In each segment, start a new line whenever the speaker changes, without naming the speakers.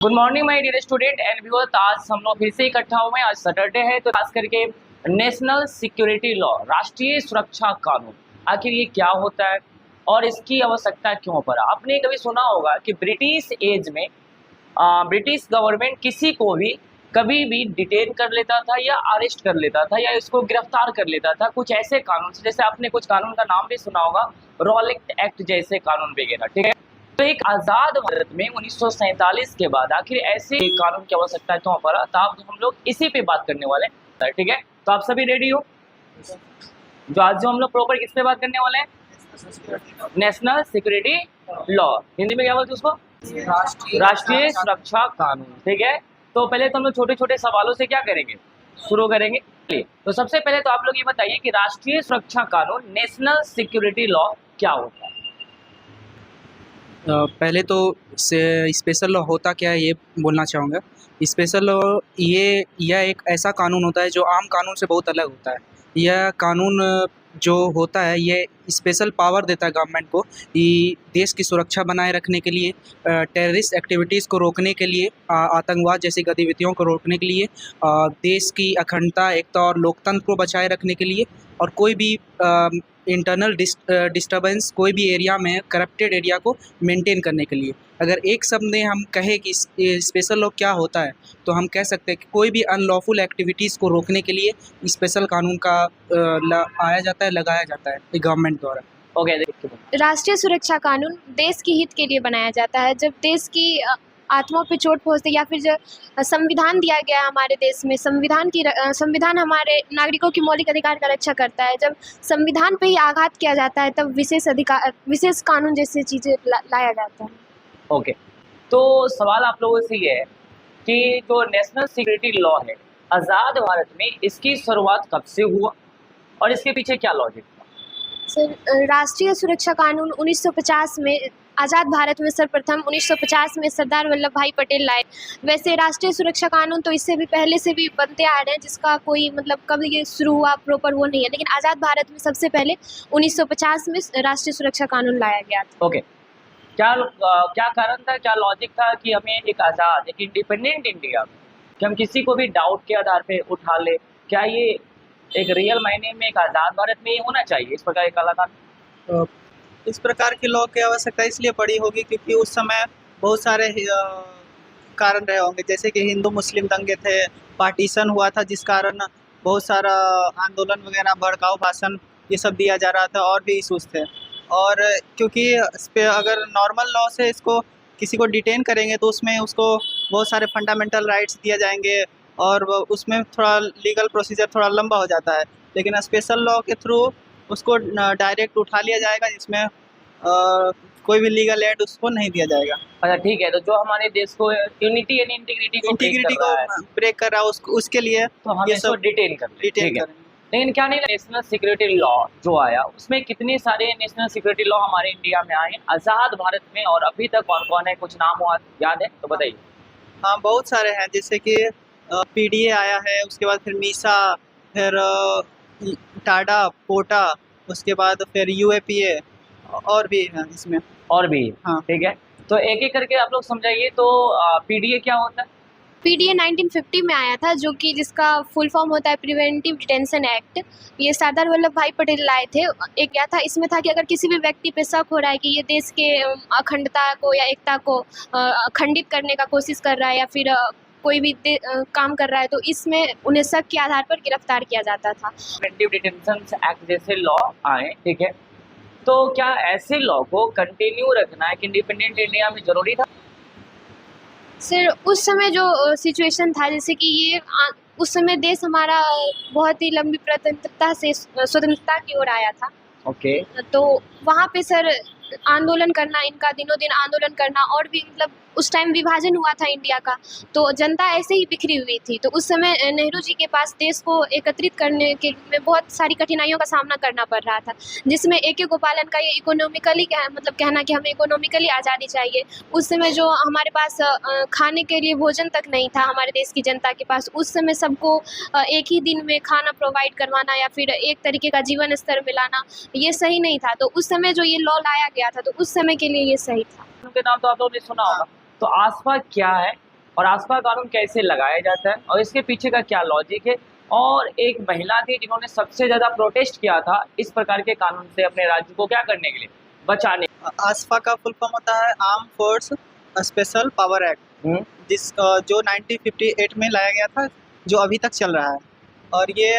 Good morning my dear student and viewers. आज हम लोग फिर से इकट्ठा हुए हैं। आज सैटरडे है तो खास करके नेशनल सिक्योरिटी लॉ, राष्ट्रीय सुरक्षा कानून, आखिर ये क्या होता है और इसकी आवश्यकता क्यों पड़ा। आपने कभी सुना होगा कि ब्रिटिश एज में ब्रिटिश गवर्नमेंट किसी को भी कभी भी डिटेन कर लेता था या अरेस्ट कर लेता था या इसको गिरफ्तार कर लेता था कुछ ऐसे कानून से। जैसे आपने कुछ कानून का नाम भी सुना होगा, रॉलेट एक्ट जैसे कानून वगैरह, ठीक है। तो एक आज़ाद भारत में 1947 के बाद आखिर ऐसे कानून की आवश्यकता क्यों पड़ा, तो आप हम लोग इसी पे बात करने वाले हैं, ठीक है। तो आप सभी रेडी हो? जो हम लोग प्रॉपर किस पे बात करने वाले हैं? नेशनल सिक्योरिटी लॉ, हिंदी में क्या बोलते हैं उसको? राष्ट्रीय सुरक्षा कानून, ठीक है। तो पहले तो हम लोग छोटे छोटे सवालों से क्या करेंगे, शुरू करेंगे। तो सबसे पहले तो आप लोग ये बताइए कि राष्ट्रीय सुरक्षा कानून, नेशनल सिक्योरिटी लॉ क्या होता है?
पहले तो स्पेशल लॉ होता क्या है ये बोलना चाहूँगा। स्पेशल लॉ यह एक ऐसा कानून होता है जो आम कानून से बहुत अलग होता है। यह कानून जो होता है ये स्पेशल पावर देता है गवर्नमेंट को कि देश की सुरक्षा बनाए रखने के लिए, टेररिस्ट एक्टिविटीज़ को रोकने के लिए, आतंकवाद जैसी गतिविधियों को रोकने के लिए, देश की अखंडता, एकता और लोकतंत्र को बचाए रखने के लिए, और कोई भी इंटरनल डिस्टर्बेंस कोई भी एरिया में करप्टेड एरिया को मेंटेन करने के लिए। अगर एक शब्द में हम कहें कि स्पेशल लॉ क्या होता है तो हम कह सकते हैं कि कोई भी अनलॉफुल एक्टिविटीज़ को रोकने के लिए स्पेशल कानून का लगाया जाता है गवर्नमेंट द्वारा।
ओके, देखिए,
राष्ट्रीय सुरक्षा कानून देश के हित के लिए बनाया जाता है। जब देश की आत्मा पे चोट पहुँचती है या फिर जो संविधान दिया गया है हमारे देश में, संविधान हमारे नागरिकों की मौलिक अधिकार का रक्षा करता है। जब संविधान पे ही आघात किया जाता है तब विशेष कानून जैसी चीज़ें लाया जाता है।
ओके, तो सवाल आप लोगों से ये है कि जो नेशनल सिक्योरिटी लॉ है आज़ाद भारत में, इसकी शुरुआत कब से हुआ और इसके पीछे क्या लॉजिक था?
सर, राष्ट्रीय सुरक्षा कानून 1950 में, आज़ाद भारत में सर्वप्रथम 1950 में सरदार वल्लभ भाई पटेल लाए। वैसे राष्ट्रीय सुरक्षा कानून तो इससे भी पहले से भी बनते आ रहे हैं, जिसका कोई मतलब कब ये शुरू हुआ प्रॉपर वो नहीं है, लेकिन आज़ाद भारत में सबसे पहले 1950 में राष्ट्रीय सुरक्षा कानून लाया गया था।
ओके, क्या कारण था, क्या लॉजिक था कि हमें एक आज़ाद, एक इंडिपेंडेंट इंडिया में कि हम किसी को भी डाउट के आधार पे उठा ले? क्या ये एक रियल मायने में एक आज़ाद भारत में ये होना चाहिए इस प्रकार का कानून?
इस प्रकार के लॉ की आवश्यकता इसलिए पड़ी होगी क्योंकि उस समय बहुत सारे कारण रहे होंगे, जैसे कि हिंदू मुस्लिम दंगे थे, पार्टीशन हुआ था जिस कारण बहुत सारा आंदोलन वगैरह, भड़काऊ भाषण ये सब दिया जा रहा था, और भी इशूज़ थे। और क्योंकि इस पे अगर नॉर्मल लॉ से इसको किसी को डिटेन करेंगे तो उसमें उसको बहुत सारे फंडामेंटल राइट्स दिए जाएंगे और उसमें थोड़ा लीगल प्रोसीजर थोड़ा लंबा हो जाता है। लेकिन स्पेशल लॉ के थ्रू उसको डायरेक्ट उठा लिया जाएगा, जिसमें कोई भी लीगल एड उसको नहीं दिया जाएगा।
अच्छा, ठीक है। तो जो हमारे देश को यूनिटी यानी इंटीग्रिटी को
ब्रेक कर रहा है उसके लिए
तो हम इसको डिटेन कर लें। लेकिन क्या नहीं, नेशनल सिक्योरिटी लॉ जो आया उसमें कितने सारे नेशनल सिक्योरिटी लॉ हमारे इंडिया में आए आज़ाद भारत में, और अभी तक कौन कौन है, कुछ नाम याद है तो बताइए।
हाँ, बहुत सारे हैं, जैसे कि पीडीए आया है, उसके बाद फिर मीसा, फिर टाडा, पोटा, उसके बाद फिर यूएपीए, और भी हैं इसमें।
और भी?
हाँ,
ठीक है। तो एक एक करके आप लोग समझाइए। तो पीडीए क्या होता है?
पीडीए 1950 में आया था, जो कि जिसका फुल फॉर्म होता है प्रिवेंटिव डिटेंशन एक्ट। ये सरदार वल्लभ भाई पटेल लाए थे। एक क्या था इसमें था कि अगर किसी भी व्यक्ति पे शक हो रहा है कि ये देश के अखंडता को या एकता को खंडित करने का कोशिश कर रहा है या फिर कोई भी काम कर रहा है, तो इसमें उन्हें शक के आधार पर गिरफ्तार किया जाता था।
प्रिवेंटिव डिटेंशन एक्ट जैसे लॉ आए, ठीक है। तो क्या ऐसे लॉ को कंटिन्यू रखना एक इंडिपेंडेंट इंडिया में जरूरी था?
सर, उस समय जो सिचुएशन था, जैसे कि ये उस समय देश हमारा बहुत ही लंबी स्वतंत्रता की ओर आया था।
ओके।
तो वहाँ पे सर आंदोलन करना, इनका दिनों दिन आंदोलन करना, और भी मतलब उस टाइम विभाजन हुआ था इंडिया का, तो जनता ऐसे ही बिखरी हुई थी। तो उस समय नेहरू जी के पास देश को एकत्रित करने के में बहुत सारी कठिनाइयों का सामना करना पड़ रहा था, जिसमें AK गोपालन का ये इकोनॉमिकली मतलब कहना कि हमें इकोनॉमिकली आज़ादी चाहिए। उस समय जो हमारे पास खाने के लिए भोजन तक नहीं था हमारे देश की जनता के पास, उस समय सबको एक ही दिन में खाना प्रोवाइड करवाना या फिर एक तरीके का जीवन स्तर मिलाना, ये सही नहीं था। तो उस समय जो ये लॉ लाया गया था तो उस समय के लिए ये सही था।
उनके नाम तो आप लोगों ने सुना होगा। तो आसपा क्या है और आसपा कानून कैसे लगाया जाता है और इसके पीछे का क्या लॉजिक है। और एक महिला थी जिन्होंने सबसे ज़्यादा प्रोटेस्ट किया था इस प्रकार के कानून से अपने राज्य को क्या करने के लिए, बचाने।
आसपा का फुल फॉर्म होता है arm force special power act, जो 1958 में लाया गया था, जो अभी तक चल रहा है। और ये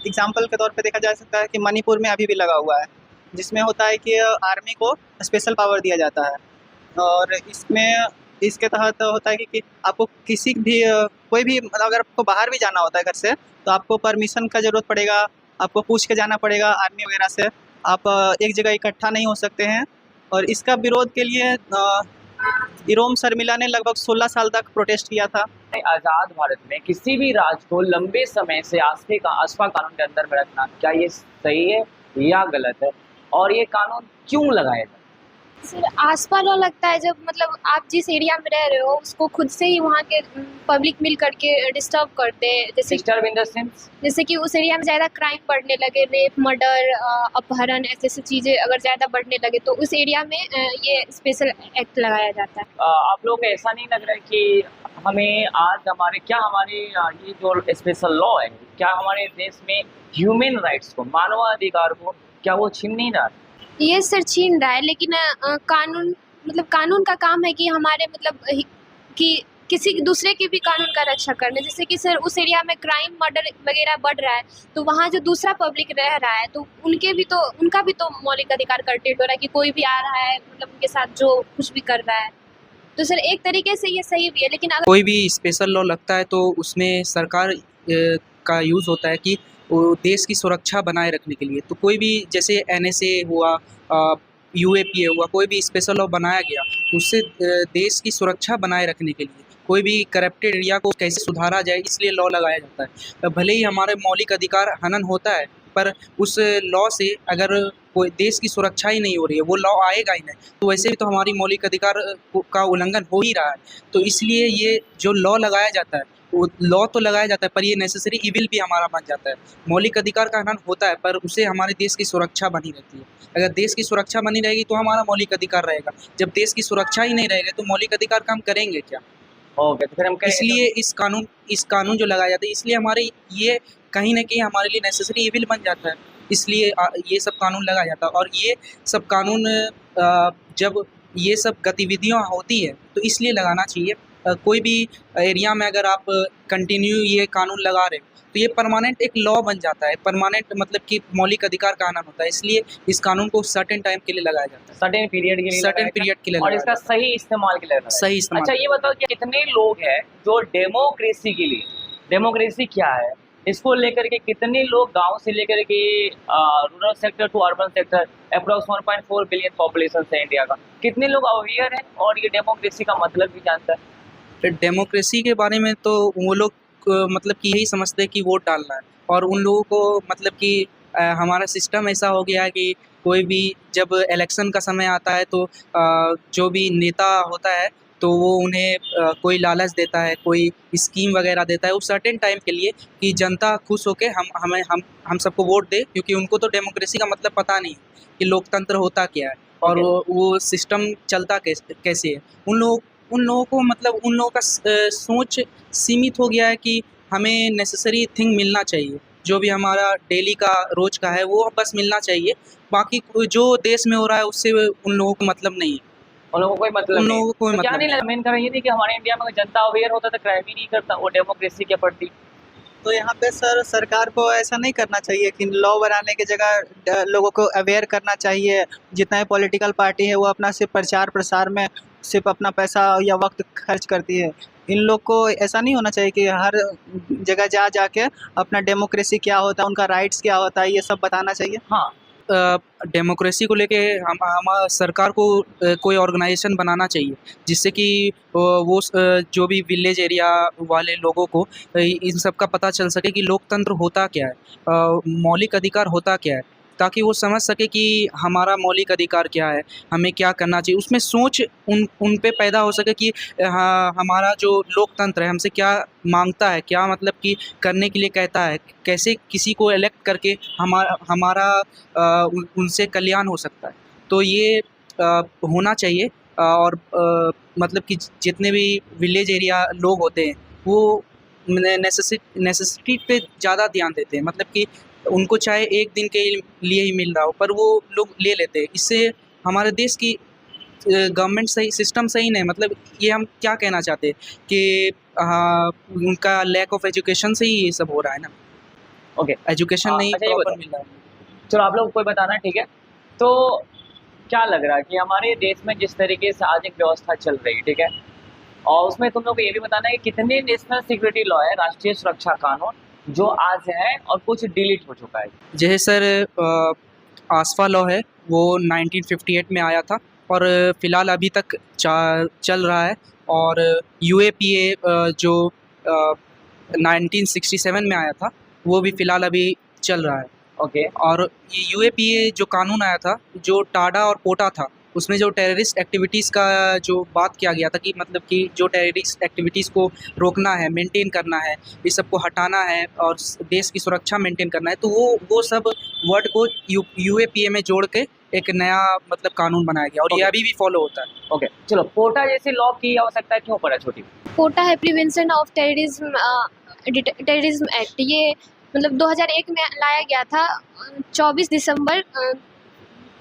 एग्जाम्पल के तौर पे देखा जा सकता है कि मणिपुर में अभी भी लगा हुआ है, जिसमें होता है कि आर्मी को स्पेशल पावर दिया जाता है। और इसके तहत होता है कि आपको किसी भी कोई भी अगर आपको बाहर भी जाना होता है घर से, तो आपको परमिशन का ज़रूरत पड़ेगा, आपको पूछ के जाना पड़ेगा आर्मी वगैरह से। आप एक जगह इकट्ठा नहीं हो सकते हैं। और इसका विरोध के लिए इरोम शर्मिला ने लगभग 16 साल तक प्रोटेस्ट किया था।
आज़ाद भारत में किसी भी राज्य को लंबे समय से आसपा कानून के अंदर में रखना, क्या ये सही है या गलत है, और ये कानून क्यों लगाया जाए?
सर, आसपा लॉ लगता है जब मतलब आप जिस एरिया में रह रहे हो उसको खुद से ही वहाँ के पब्लिक मिल करके डिस्टर्ब करते हैं। जैसे कि उस एरिया में ज़्यादा क्राइम बढ़ने लगे, रेप, मर्डर, अपहरण, ऐसे चीज़ें अगर ज़्यादा बढ़ने लगे तो उस एरिया में ये स्पेशल एक्ट लगाया जाता है।
आप लोग को ऐसा नहीं लग रहा है कि हमें आज हमारे ये जो स्पेशल लॉ है, क्या हमारे देश में ह्यूमन राइट्स को, मानवाधिकार को, क्या वो छीन नहीं रहा?
ये सर छीन रहा है, लेकिन कानून का काम है कि हमारे कि किसी दूसरे की भी कानून का रक्षा करने। जैसे कि सर उस एरिया में क्राइम, मर्डर वगैरह बढ़ रहा है, तो वहाँ जो दूसरा पब्लिक रह रहा है तो उनका भी तो मौलिक अधिकार कर्टेड हो रहा है कि कोई भी आ रहा है उनके साथ जो कुछ भी कर रहा है। तो सर एक तरीके से ये सही भी है, लेकिन अगर
कोई भी स्पेशल लॉ लगता है तो उसमें सरकार का यूज़ होता है कि वो देश की सुरक्षा बनाए रखने के लिए। तो कोई भी जैसे NSA हुआ, UAPA हुआ, कोई भी स्पेशल लॉ बनाया गया तो उससे देश की सुरक्षा बनाए रखने के लिए, कोई भी करप्टेड एरिया को कैसे सुधारा जाए, इसलिए लॉ लगाया जाता है। भले ही हमारे मौलिक अधिकार हनन होता है, पर उस लॉ से अगर कोई देश की सुरक्षा ही नहीं हो रही है, वो लॉ आएगा ही नहीं, तो वैसे भी तो हमारी मौलिक अधिकार का उल्लंघन हो ही रहा है। तो इसलिए ये जो लॉ लगाया जाता है, वो लॉ तो लगाया जाता है पर ये नेसेसरी इविल भी हमारा बन जाता है। मौलिक अधिकार का हनन होता है पर उससे हमारे देश की सुरक्षा बनी रहती है। अगर देश की सुरक्षा बनी रहेगी तो हमारा मौलिक अधिकार रहेगा। जब देश की सुरक्षा ही नहीं रहेगा तो मौलिक अधिकार का हम करेंगे क्या?
ओके, तो फिर हम
इसलिए इस कानून जो लगाया जाता है, इसलिए हमारे ये कहीं ना कहीं हमारे लिए नेसेसरी इविल बन जाता है। इसलिए ये सब कानून लगाया जाता है। और ये सब कानून जब ये सब गतिविधियाँ होती है तो इसलिए लगाना चाहिए। कोई भी एरिया में अगर आप कंटिन्यू ये कानून लगा रहे हो तो ये परमानेंट एक लॉ बन जाता है। परमानेंट मतलब कि मौलिक अधिकार का हनन होता है, इसलिए इस कानून को सर्टेन टाइम के लिए लगाया जाता है,
सर्टेन पीरियड के लिए
और
इसका सही इस्तेमाल के लिए लगाया।
सही इस्तेमाल।
अच्छा, ये बताओ कि कितने लोग हैं जो डेमोक्रेसी के लिए, डेमोक्रेसी क्या है इसको लेकर के, कितने लोग गांव से लेकर के rural sector to urban sector, approx 1.4 billion population है इंडिया का, कितने लोग अवेयर हैं और ये डेमोक्रेसी का मतलब भी जानता है?
डेमोक्रेसी के बारे में तो वो लोग मतलब कि यही समझते हैं कि वोट डालना है। और उन लोगों को मतलब कि हमारा सिस्टम ऐसा हो गया है कि कोई भी जब इलेक्शन का समय आता है तो जो भी नेता होता है तो वो उन्हें कोई लालच देता है, कोई स्कीम वगैरह देता है उस सर्टेन टाइम के लिए कि जनता खुश होकर हम सबको वोट दे, क्योंकि उनको तो डेमोक्रेसी का मतलब पता नहीं कि लोकतंत्र होता क्या है और वो सिस्टम चलता कैसे है। उन लोगों को मतलब उन लोगों का सोच सीमित हो गया है कि हमें नेसेसरी थिंग मिलना चाहिए, जो भी हमारा डेली का रोज का है वो बस मिलना चाहिए। बाकी जो देश में हो रहा है उससे उन लोगों को मतलब नहीं है।
उन लोगों को कोई मतलब
उन लोगों को कोई
तो क्या
मतलब
नहीं लगा, मेन कारण ये थी कि हमारे इंडिया में जनता अवेयर होता तो क्राइम ही नहीं करता वो डेमोक्रेसी के प्रति।
तो यहाँ पे सर सरकार को ऐसा नहीं करना चाहिए कि लॉ बनाने की जगह लोगों को अवेयर करना चाहिए। जितना ही पॉलिटिकल पार्टी है वो अपना सिर्फ प्रचार प्रसार में सिर्फ अपना पैसा या वक्त खर्च करती है। इन लोग को ऐसा नहीं होना चाहिए कि हर जगह जा के अपना डेमोक्रेसी क्या होता है, उनका राइट्स क्या होता है, ये सब बताना चाहिए।
हाँ,
डेमोक्रेसी को लेके हम सरकार को कोई ऑर्गेनाइजेशन बनाना चाहिए जिससे कि वो जो भी विलेज एरिया वाले लोगों को इन सब का पता चल सके कि लोकतंत्र होता क्या है, मौलिक अधिकार होता क्या है, ताकि वो समझ सके कि हमारा मौलिक अधिकार क्या है, हमें क्या करना चाहिए। उसमें सोच उन पे पैदा हो सके कि हाँ हमारा जो लोकतंत्र है हमसे क्या मांगता है, क्या मतलब कि करने के लिए कहता है, कैसे किसी को इलेक्ट करके हमारा उनसे कल्याण हो सकता है। तो ये होना चाहिए। और मतलब कि जितने भी विलेज एरिया लोग होते हैं वो नेसेसिटी पे ज़्यादा ध्यान देते हैं, मतलब कि उनको चाहे एक दिन के लिए ही मिल रहा हो पर वो लोग ले लेते हैं। इससे हमारे देश की गवर्नमेंट सही, सिस्टम सही नहीं, मतलब ये हम क्या कहना चाहते हैं कि उनका लैक ऑफ एजुकेशन से ही ये सब हो रहा है ना,
ओके।
एजुकेशन नहीं
अच्छा, ये
प्रॉपर
बताओ।
मिल रहा है।
चलो आप लोग कोई बताना, ठीक है। तो क्या लग रहा है कि हमारे देश में जिस तरीके से आज एक व्यवस्था चल रही है, ठीक है, और उसमें तुम लोग को ये भी बताना है कि कितने नेशनल सिक्योरिटी लॉ है, राष्ट्रीय सुरक्षा कानून, जो आज है और कुछ डिलीट हो चुका है।
जैसे सर आसफा लॉ है वो 1958 में आया था और फ़िलहाल अभी तक चल रहा है। और यूएपीए जो 1967 में आया था वो भी फ़िलहाल अभी चल रहा है।
ओके।
और ये यूएपीए जो कानून आया था, जो टाडा और पोटा था, उसमें जो टेररिस्ट एक्टिविटीज़ का जो बात किया गया था कि मतलब कि जो टेररिस्ट एक्टिविटीज़ को रोकना है, मेंटेन करना है, इस सब को हटाना है और देश की सुरक्षा मेंटेन करना है, तो वो सब वर्ड को यूएपीए में जोड़ के एक नया मतलब कानून बनाया गया और ये
Okay.
अभी भी फॉलो होता है।
ओके, चलो पोटा जैसे लॉ की आवश्यकता क्यों पड़ा छोटी?
पोटा है प्रिवेंशन ऑफ टेररिज्म एक्ट। ये मतलब 2001 में लाया गया था। 24 दिसंबर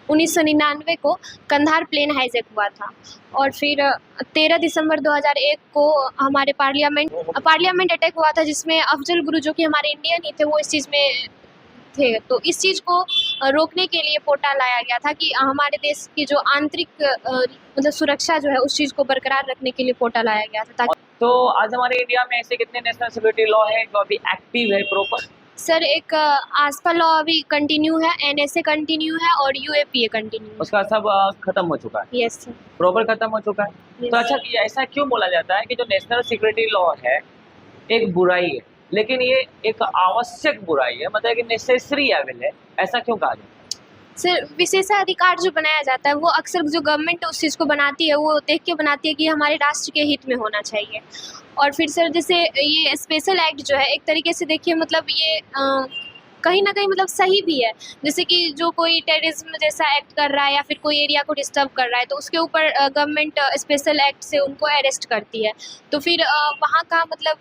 1999 को कंधार प्लेन हाईजैक हुआ था और फिर 13 दिसंबर 2001 को हमारे पार्लियामेंट अटैक हुआ था, जिसमें अफजल गुरु जो कि हमारे इंडियन ही थे वो इस चीज़ में थे। तो इस चीज़ को रोकने के लिए पोटा लाया गया था कि हमारे देश की जो आंतरिक मतलब सुरक्षा जो है उस चीज़ को बरकरार रखने के लिए पोटा लाया गया था। ताकि
तो आज हमारे इंडिया में ऐसे कितने नेशनल सिक्योरिटी लॉ है जो अभी एक्टिव है प्रॉपर?
सर एक आसपा लॉ अभी कंटिन्यू है, एनएसए कंटिन्यू है और यूएपीए कंटिन्यू है।
उसका सब खत्म हो चुका है,
यस सर।
प्रॉपर खत्म हो चुका है।
Yes.
तो अच्छा, ये ऐसा क्यों बोला जाता है कि जो नेशनल सिक्योरिटी लॉ है एक बुराई है, लेकिन ये एक आवश्यक बुराई है, मतलब कि नेसेसरी एविल है, ऐसा क्यों कहा जाता है?
सर विशेषाधिकार जो बनाया जाता है वो अक्सर जो गवर्नमेंट उस चीज़ को बनाती है वो देख के बनाती है कि हमारे राष्ट्र के हित में होना चाहिए। और फिर सर जैसे ये स्पेशल एक्ट जो है एक तरीके से देखिए मतलब ये कहीं ना कहीं मतलब सही भी है। जैसे कि जो कोई टेररिज्म जैसा एक्ट कर रहा है या फिर कोई एरिया को डिस्टर्ब कर रहा है तो उसके ऊपर गवर्नमेंट स्पेशल एक्ट से उनको अरेस्ट करती है, तो फिर वहाँ का मतलब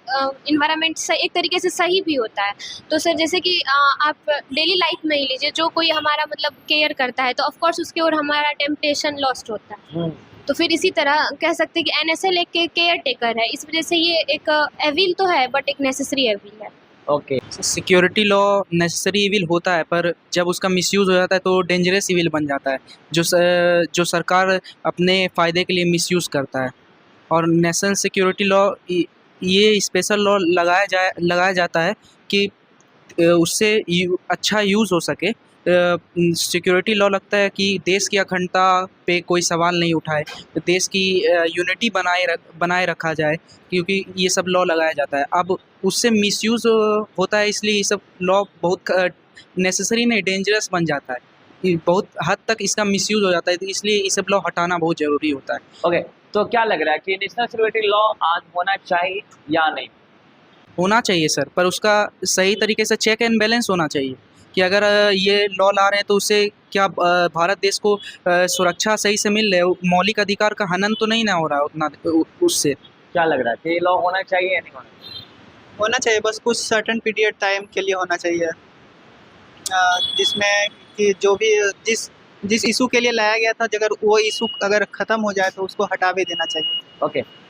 इन्वायरमेंट एक तरीके से सही भी होता है। तो सर जैसे कि आप डेली लाइफ में ही लीजिए, जो कोई हमारा मतलब केयर करता है तो ऑफकोर्स उसके और हमारा टेम्पटेशन लॉस्ट होता है। तो फिर इसी तरह कह सकते हैं कि एनएसएल एक केयर टेकर है, इस वजह से ये एक एविल तो है बट एक नेसेसरी एविल है।
Okay.
Security law necessary evil होता है पर जब उसका मिसयूज़ हो जाता है तो डेंजरस इविल बन जाता है, जो सरकार अपने फ़ायदे के लिए मिसयूज़ करता है। और नेशनल सिक्योरिटी लॉ ये स्पेशल लॉ लगाया जाता है कि उससे अच्छा यूज़ हो सके। सिक्योरिटी लॉ लगता है कि देश की अखंडता पे कोई सवाल नहीं उठाए, देश की यूनिटी बनाए रखा जाए, क्योंकि ये सब लॉ लगाया जाता है। अब उससे मिसयूज़ होता है, इसलिए ये सब लॉ बहुत नेसेसरी नहीं डेंजरस बन जाता है। ये बहुत हद तक इसका मिसयूज़ हो जाता है, तो इसलिए ये सब लॉ हटाना बहुत ज़रूरी होता है।
ओके, तो क्या लग रहा है कि नेशनल सिक्योरिटी लॉ आज होना चाहिए या नहीं?
होना चाहिए सर, पर उसका सही तरीके से चेक एंड बैलेंस होना चाहिए कि अगर ये लॉ ला रहे हैं तो उससे क्या भारत देश को सुरक्षा सही से मिल रही है, मौलिक अधिकार का हनन तो नहीं ना हो रहा है उतना उससे।
क्या लग रहा है कि लॉ होना चाहिए या नहीं होना चाहिए?
होना चाहिए, बस कुछ सर्टेन पीरियड टाइम के लिए होना चाहिए, जिसमें कि जो भी जिस इशू के लिए लाया गया था अगर वो इशू अगर ख़त्म हो जाए तो उसको हटा भी देना चाहिए।
ओके।